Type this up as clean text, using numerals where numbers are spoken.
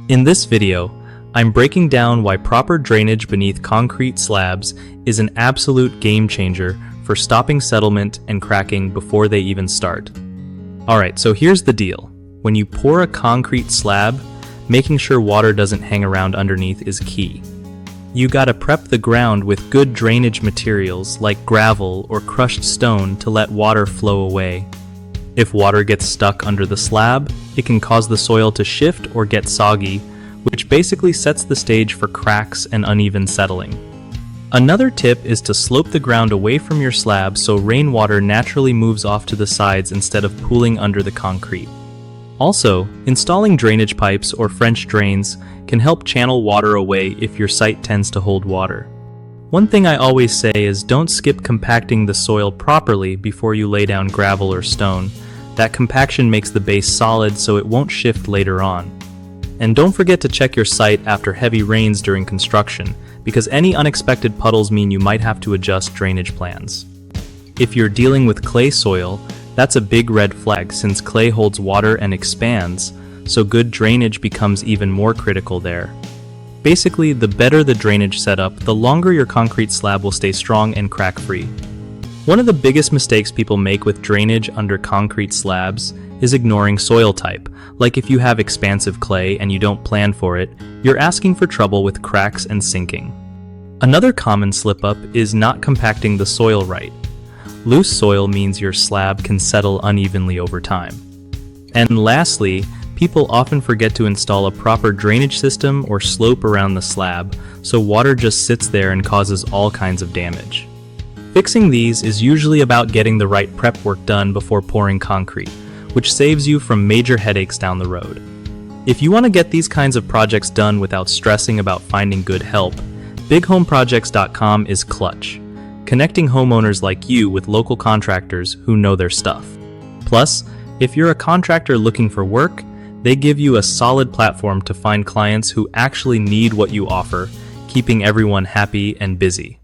In this video, I'm breaking down why proper drainage beneath concrete slabs is an absolute game changer for stopping settlement and cracking before they even start. Alright, so here's the deal. When you pour a concrete slab, making sure water doesn't hang around underneath is key. You gotta prep the ground with good drainage materials like gravel or crushed stone to let water flow away. If water gets stuck under the slab, it can cause the soil to shift or get soggy, which basically sets the stage for cracks and uneven settling. Another tip is to slope the ground away from your slab so rainwater naturally moves off to the sides instead of pooling under the concrete. Also, installing drainage pipes or French drains can help channel water away if your site tends to hold water. One thing I always say is don't skip compacting the soil properly before you lay down gravel or stone. That compaction makes the base solid so it won't shift later on. And don't forget to check your site after heavy rains during construction, because any unexpected puddles mean you might have to adjust drainage plans. If you're dealing with clay soil, that's a big red flag since clay holds water and expands, so good drainage becomes even more critical there. Basically, the better the drainage setup, the longer your concrete slab will stay strong and crack-free. One of the biggest mistakes people make with drainage under concrete slabs is ignoring soil type. Like if you have expansive clay and you don't plan for it, you're asking for trouble with cracks and sinking. Another common slip-up is not compacting the soil right. Loose soil means your slab can settle unevenly over time. And lastly, people often forget to install a proper drainage system or slope around the slab, so water just sits there and causes all kinds of damage. Fixing these is usually about getting the right prep work done before pouring concrete, which saves you from major headaches down the road. If you want to get these kinds of projects done without stressing about finding good help, bighomeprojects.com is clutch, connecting homeowners like you with local contractors who know their stuff. Plus, if you're a contractor looking for work, they give you a solid platform to find clients who actually need what you offer, keeping everyone happy and busy.